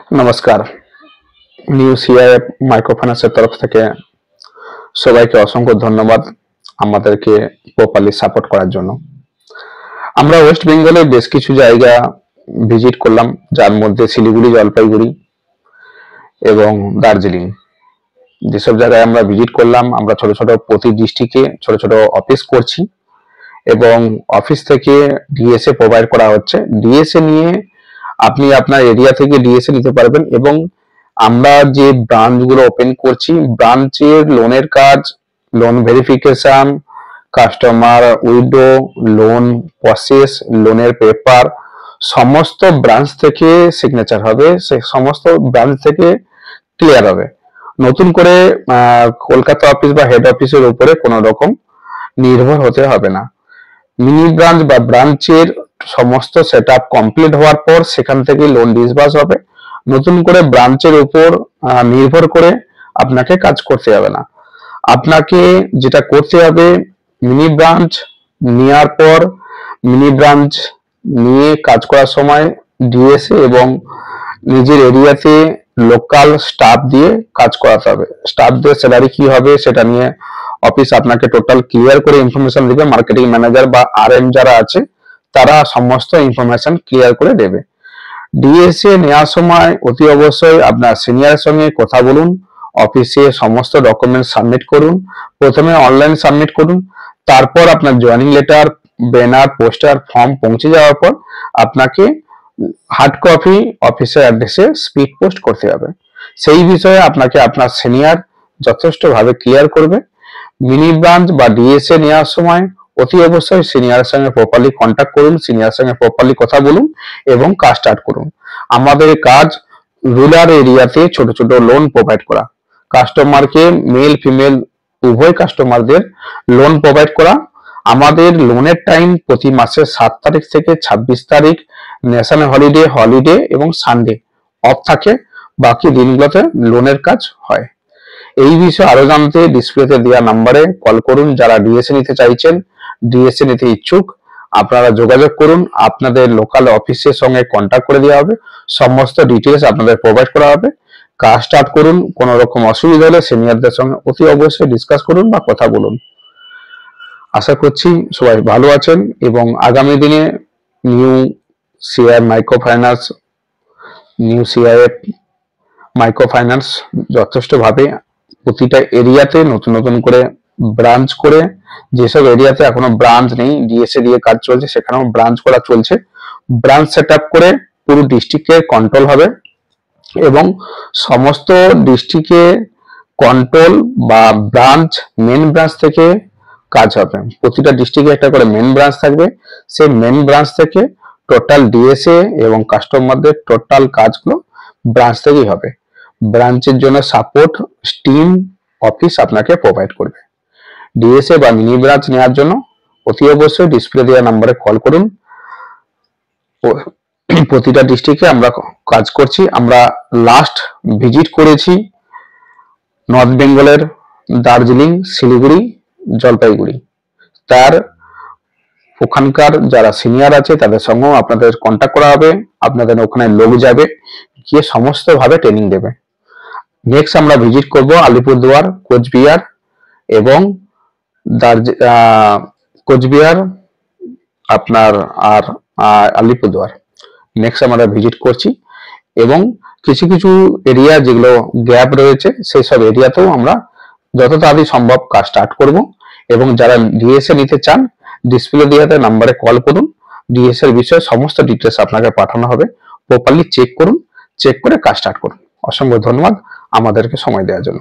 নমস্কার। New CIF মাইক্রোফাইন্যান্সের তরফ থেকে সবাইকে অসংখ্য ধন্যবাদ আমাদেরকে প্রপারলি সাপোর্ট করার জন্য। আমরা ওয়েস্ট বেঙ্গলের বেশ কিছু জায়গা ভিজিট করলাম, যার মধ্যে শিলিগুড়ি, জলপাইগুড়ি এবং দার্জিলিং। যেসব জায়গায় আমরা ভিজিট করলাম, আমরা ছোট ছোট প্রতি ডিস্ট্রিক্টে ছোট ছোট অফিস করছি এবং অফিস থেকে ডিএসএ প্রোভাইড করা হচ্ছে। ডিএসএ নিয়ে আপনি আপনার এরিয়া থেকে ডিএসএ নিতে পারবেন এবং আমরা যে ব্রাঞ্চগুলো ওপেন করছি, ব্রাঞ্চের লোনের কাজ, loan verification, customer withdraw, loan process, লোনের পেপার সমস্ত ব্রাঞ্চ থেকে সিগনেচার হবে, সে সমস্ত ব্রাঞ্চ থেকে ক্লিয়ার হবে। নতুন করে কলকাতা অফিস বা হেড অফিসের উপরে কোনো রকম নির্ভর হতে হবে না। মিনি ব্রাঞ্চ বা ব্রাঞ্চের সমস্ত সেটআপ কমপ্লিট হওয়ার পর সেখান থেকে লোন ডিসবার্স হবে। নতুন করে ব্রাঞ্চের উপর নির্ভর করে আপনাকে কাজ করতে হবে না। আপনাকে যেটা করতে হবে, মিনি ব্রাঞ্চ নেওয়ার পর মিনি ব্রাঞ্চ নিয়ে কাজ করার সময় ডিএসএ এবং নিজের এরিয়াতে লোকাল স্টাফ দিয়ে কাজ করাতে হবে। স্টাফদের স্যালারি কি হবে সেটা নিয়ে অফিস আপনাকে টোটাল ক্লিয়ার করে ইনফরমেশন দেবে। মার্কেটিং ম্যানেজার বা আরএম যারা আছে তারা সমস্ত ইনফরমেশন ক্লিয়ার করে দেবে। ডিএসএ নেওয়ার সময় অতি অবশ্যই আপনার সিনিয়রের সঙ্গে কথা বলুন, অফিসে সমস্ত ডকুমেন্ট সাবমিট করুন। প্রথমে অনলাইন সাবমিট করুন, তারপর আপনার joining letter, banner, poster, form পৌঁছে যাওয়ার পর আপনাকে হার্ড কপি অফিসের অ্যাড্রেসে স্পিড পোস্ট করতে হবে। সেই বিষয়ে আপনাকে আপনার সিনিয়র যথেষ্টভাবে ক্লিয়ার করবে। মিনি ব্রাঞ্চ বা ডিএসএ নেওয়ার সময় অতি অবশ্যই সিনিয়রের সঙ্গে প্রপারলি কন্ট্যাক্ট করুন, সিনিয়রের সঙ্গে প্রপারলি কথা বলুন এবং কাজ স্টার্ট করুন। আমাদের কাজ রুরাল এরিয়াতে ছোট ছোট লোন প্রোভাইড করা, কাস্টমারকে মেল ফিমেল উভয় কাস্টমারদের লোন প্রোভাইড করা। আমাদের লোনের টাইম প্রতি মাসের 7 তারিখ থেকে 26 তারিখ ন্যাশনাল হলিডে এবং সানডে অফ থাকে। বাকি দিনগুলোতে লোনের কাজ হয়। এই বিষয়ে আরো জানতে ডিসপ্লেতে দেওয়া নাম্বারে কল করুন। যারা ডিএসএ নিতে চাইছেন, ডিএসএ নিতে ইচ্ছুক, আপনারা যোগাযোগ করুন। আপনাদের লোকাল অফিসের সঙ্গে কন্ট্যাক্ট করে দেওয়া হবে, সমস্ত ডিটেলস আপনাদের প্রোভাইড করা হবে। কাজ স্টার্ট করুন। কোনো রকম অসুবিধা হলে সিনিয়রদের সঙ্গে অতি অবশ্যই ডিসকাস করুন বা কথা বলুন। আশা করছি সবাই ভালো আছেন এবং আগামী দিনে নিউ সিআইএফ মাইক্রোফাইন্যান্স যথেষ্টভাবে প্রতিটা এরিয়াতে নতুন নতুন করে ব্রাঞ্চ করে, যেসব এরিয়াতে এখনো ব্রাঞ্চ নেই, ডিএসএ দিয়ে কাজ চলছে, সেখানেও ব্রাঞ্চ করা চলছে। ব্রাঞ্চ সেট আপ করে পুরো ডিস্ট্রিক্টে কন্ট্রোল হবে এবং সমস্ত ডিস্ট্রিক্টে কন্ট্রোল বা ব্রাঞ্চ, মেন ব্রাঞ্চ থেকে কাজ হবে। প্রতিটা ডিস্ট্রিক্টে একটা করে মেন ব্রাঞ্চ থাকবে। সেই মেন ব্রাঞ্চ থেকে টোটাল ডিএসএ এবং কাস্টমারদের টোটাল কাজগুলো ব্রাঞ্চ থেকেই হবে। ব্রাঞ্চের জন্য সাপোর্ট টিম অফিস আপনাকে প্রোভাইড করবে। ডিএসএ বা মিনি ব্রাঞ্চ নেওয়ার জন্য অতি অবশ্যই ডিসপ্লে দেওয়া নাম্বারে কল করুন। প্রতিটা ডিস্ট্রিক্টে আমরা কাজ করছি। আমরা লাস্ট ভিজিট করেছি নর্থ বেঙ্গলের দার্জিলিং, শিলিগুড়ি, জলপাইগুড়ি। তার ওখানকার যারা সিনিয়র আছে তাদের সঙ্গেও আপনাদের কন্ট্যাক্ট করা হবে। আপনাদের ওখানে লোক যাবে, গিয়ে সমস্ত ভাবে ট্রেনিং দেবে। নেক্সট আমরা ভিজিট করব আলিপুরদুয়ার, কোচবিহার এবং কোচবিহার আপনার আর আলিপুরদুয়ার নেক্সট আমরা ভিজিট করছি এবং কিছু কিছু এরিয়া যেগুলো গ্যাপ রয়েছে সেই সব এরিয়াতেও আমরা যত তাড়াতাড়ি সম্ভব কাজ স্টার্ট করব। এবং যারা ডিএসএ নিতে চান, ডিসপ্লে দেওয়া নাম্বারে কল করুন। ডিএসএ এর বিষয়ে সমস্ত ডিটেলস আপনাকে পাঠানো হবে। প্রপারলি চেক করুন, চেক করে কাজ স্টার্ট করুন। অসংখ্য ধন্যবাদ আমাদেরকে সময় দেওয়ার জন্য।